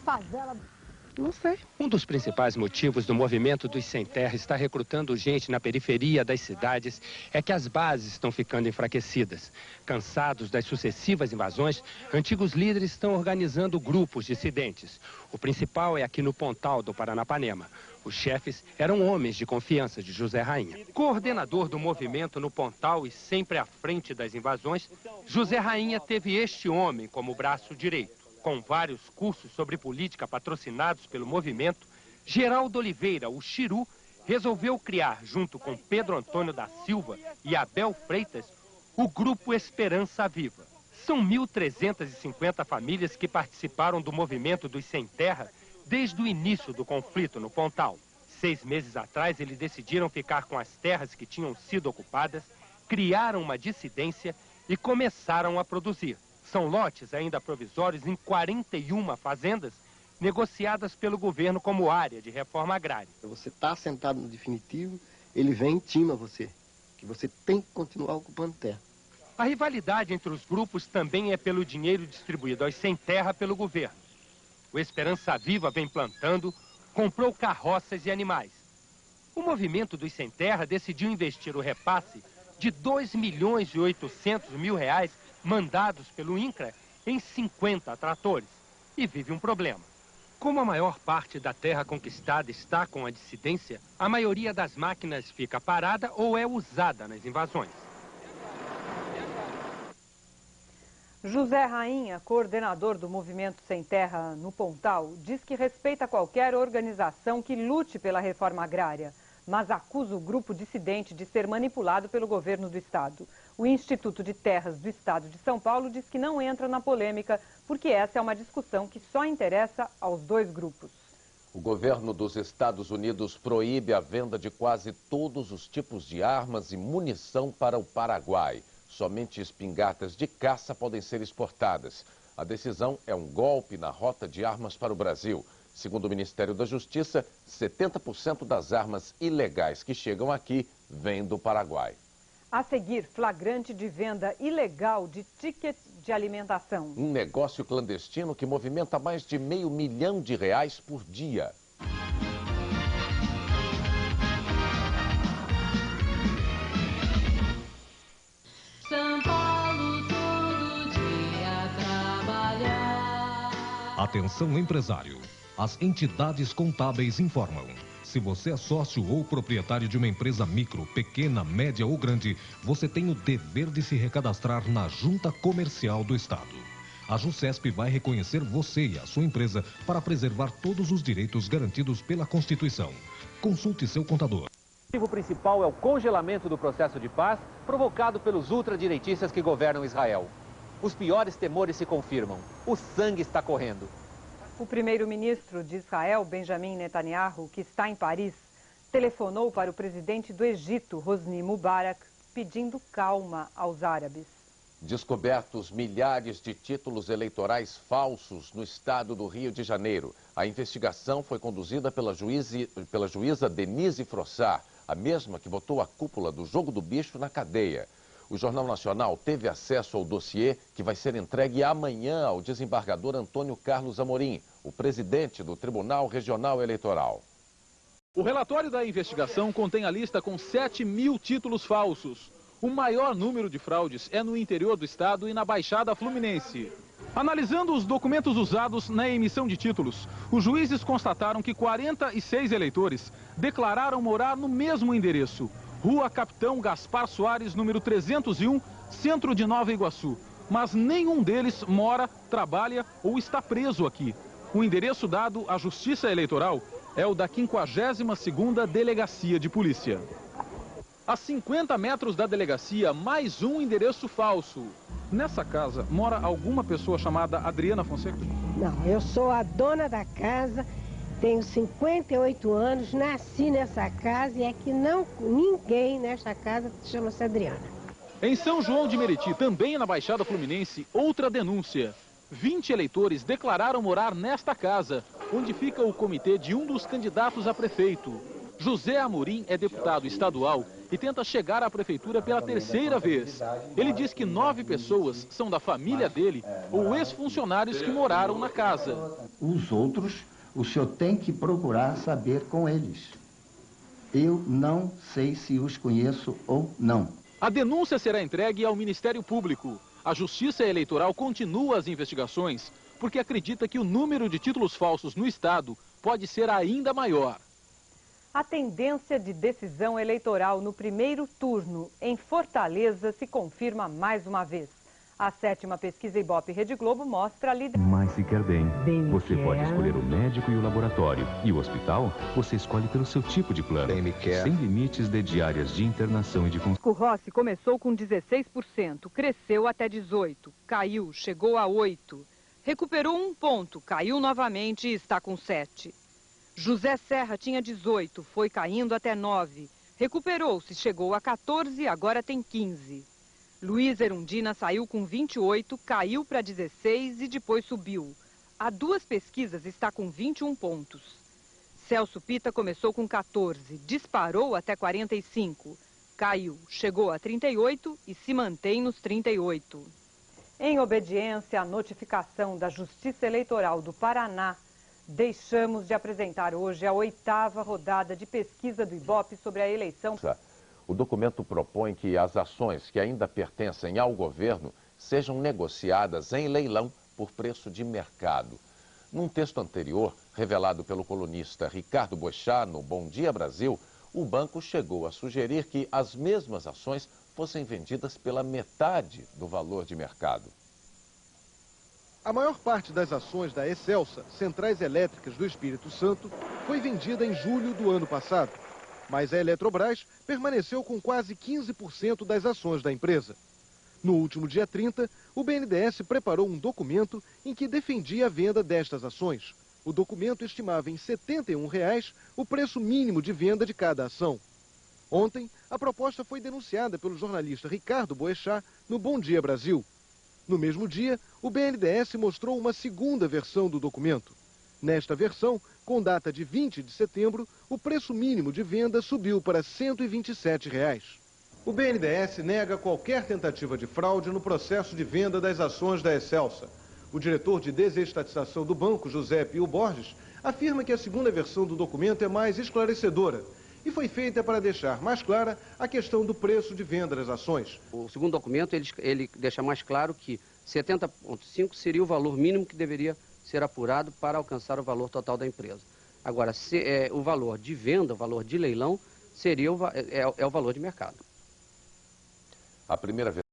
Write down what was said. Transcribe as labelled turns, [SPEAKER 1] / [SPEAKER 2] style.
[SPEAKER 1] favela.
[SPEAKER 2] Não sei.
[SPEAKER 3] Um dos principais motivos do movimento dos Sem Terra estar recrutando gente na periferia das cidades é que as bases estão ficando enfraquecidas. Cansados das sucessivas invasões, antigos líderes estão organizando grupos dissidentes. O principal é aqui no Pontal do Paranapanema. Os chefes eram homens de confiança de José Rainha. Coordenador do movimento no Pontal e sempre à frente das invasões, José Rainha teve este homem como braço direito. Com vários cursos sobre política patrocinados pelo movimento, Geraldo Oliveira, o Chiru, resolveu criar, junto com Pedro Antônio da Silva e Abel Freitas, o Grupo Esperança Viva. São 1.350 famílias que participaram do movimento dos Sem Terra desde o início do conflito no Pontal. 6 meses atrás, eles decidiram ficar com as terras que tinham sido ocupadas, criaram uma dissidência e começaram a produzir. São lotes ainda provisórios em 41 fazendas, negociadas pelo governo como área de reforma agrária.
[SPEAKER 2] Você está sentado no definitivo, ele vem e intima você, que você tem que continuar ocupando terra.
[SPEAKER 3] A rivalidade entre os grupos também é pelo dinheiro distribuído aos sem terra pelo governo. O Esperança Viva vem plantando, comprou carroças e animais. O movimento dos sem terra decidiu investir o repasse de R$2.800.000 mandados pelo INCRA em 50 tratores. E vive um problema. Como a maior parte da terra conquistada está com a dissidência, a maioria das máquinas fica parada ou é usada nas invasões.
[SPEAKER 4] José Rainha, coordenador do Movimento Sem Terra no Pontal, diz que respeita qualquer organização que lute pela reforma agrária, mas acusa o grupo dissidente de ser manipulado pelo governo do estado. O Instituto de Terras do Estado de São Paulo diz que não entra na polêmica, porque essa é uma discussão que só interessa aos dois grupos.
[SPEAKER 5] O governo dos Estados Unidos proíbe a venda de quase todos os tipos de armas e munição para o Paraguai. Somente espingardas de caça podem ser exportadas. A decisão é um golpe na rota de armas para o Brasil. Segundo o Ministério da Justiça, 70% das armas ilegais que chegam aqui vêm do Paraguai.
[SPEAKER 4] A seguir, flagrante de venda ilegal de tickets de alimentação.
[SPEAKER 5] Um negócio clandestino que movimenta mais de R$500 milhão por dia.
[SPEAKER 6] São Paulo todo dia trabalhar.
[SPEAKER 7] Atenção, empresário. As entidades contábeis informam. Se você é sócio ou proprietário de uma empresa micro, pequena, média ou grande, você tem o dever de se recadastrar na Junta Comercial do Estado. A JUSESP vai reconhecer você e a sua empresa para preservar todos os direitos garantidos pela Constituição. Consulte seu contador.
[SPEAKER 8] O motivo principal é o congelamento do processo de paz provocado pelos ultradireitistas que governam Israel. Os piores temores se confirmam. O sangue está correndo.
[SPEAKER 4] O primeiro-ministro de Israel, Benjamin Netanyahu, que está em Paris, telefonou para o presidente do Egito, Hosni Mubarak, pedindo calma aos árabes.
[SPEAKER 5] Descobertos milhares de títulos eleitorais falsos no estado do Rio de Janeiro. A investigação foi conduzida pela juíza Denise Frossard, a mesma que botou a cúpula do Jogo do Bicho na cadeia. O Jornal Nacional teve acesso ao dossiê que vai ser entregue amanhã ao desembargador Antônio Carlos Amorim, o presidente do Tribunal Regional Eleitoral.
[SPEAKER 9] O relatório da investigação contém a lista com 7.000 títulos falsos. O maior número de fraudes é no interior do estado e na Baixada Fluminense. Analisando os documentos usados na emissão de títulos, os juízes constataram que 46 eleitores declararam morar no mesmo endereço. Rua Capitão Gaspar Soares, número 301, centro de Nova Iguaçu. Mas nenhum deles mora, trabalha ou está preso aqui. O endereço dado à Justiça Eleitoral é o da 52ª Delegacia de Polícia. A 50 metros da delegacia, mais um endereço falso. Nessa casa, mora alguma pessoa chamada Adriana Fonseca?
[SPEAKER 1] Não, eu sou a dona da casa. Tenho 58 anos, nasci nessa casa e é que ninguém nesta casa chama-se Adriana.
[SPEAKER 9] Em São João de Meriti, também na Baixada Fluminense, outra denúncia. 20 eleitores declararam morar nesta casa, onde fica o comitê de um dos candidatos a prefeito. José Amorim é deputado estadual e tenta chegar à prefeitura pela terceira vez. Ele diz que 9 pessoas são da família dele ou ex-funcionários que moraram na casa.
[SPEAKER 10] Os outros, o senhor tem que procurar saber com eles. Eu não sei se os conheço ou não.
[SPEAKER 9] A denúncia será entregue ao Ministério Público. A Justiça Eleitoral continua as investigações, porque acredita que o número de títulos falsos no estado pode ser ainda maior.
[SPEAKER 4] A tendência de decisão eleitoral no primeiro turno em Fortaleza se confirma mais uma vez. A 7ª pesquisa Ibope Rede Globo mostra a liderança.
[SPEAKER 11] Mas se quer bem, você pode escolher o médico e o laboratório. E o hospital, você escolhe pelo seu tipo de plano. Sem limites de diárias de internação e de consulta.
[SPEAKER 4] O Rossi começou com 16%, cresceu até 18%, caiu, chegou a 8%. Recuperou 1 ponto, caiu novamente e está com 7%. José Serra tinha 18%, foi caindo até 9%. Recuperou-se, chegou a 14%, agora tem 15%. Luiz Erundina saiu com 28%, caiu para 16% e depois subiu. Há 2 pesquisas está com 21 pontos. Celso Pita começou com 14%, disparou até 45%, caiu, chegou a 38% e se mantém nos 38%. Em obediência à notificação da Justiça Eleitoral do Paraná, deixamos de apresentar hoje a 8ª rodada de pesquisa do Ibope sobre a eleição.
[SPEAKER 5] O documento propõe que as ações que ainda pertencem ao governo sejam negociadas em leilão por preço de mercado. Num texto anterior, revelado pelo colunista Ricardo Boechat no Bom Dia Brasil, o banco chegou a sugerir que as mesmas ações fossem vendidas pela metade do valor de mercado.
[SPEAKER 12] A maior parte das ações da Excelsa, Centrais Elétricas do Espírito Santo, foi vendida em julho do ano passado. Mas a Eletrobras permaneceu com quase 15% das ações da empresa. No último dia 30, o BNDES preparou um documento em que defendia a venda destas ações. O documento estimava em R$ 71 o preço mínimo de venda de cada ação. Ontem, a proposta foi denunciada pelo jornalista Ricardo Boechat no Bom Dia Brasil. No mesmo dia, o BNDES mostrou uma segunda versão do documento. Nesta versão, com data de 20 de setembro, o preço mínimo de venda subiu para R$ 127. O BNDES nega qualquer tentativa de fraude no processo de venda das ações da Excelsa. O diretor de desestatização do banco, José Pio Borges, afirma que a segunda versão do documento é mais esclarecedora e foi feita para deixar mais clara a questão do preço de venda das ações.
[SPEAKER 13] O segundo documento ele deixa mais claro que 70,5 seria o valor mínimo que deveria ser apurado para alcançar o valor total da empresa. Agora, o valor de venda, o valor de leilão, seria o valor de mercado.
[SPEAKER 5] A primeira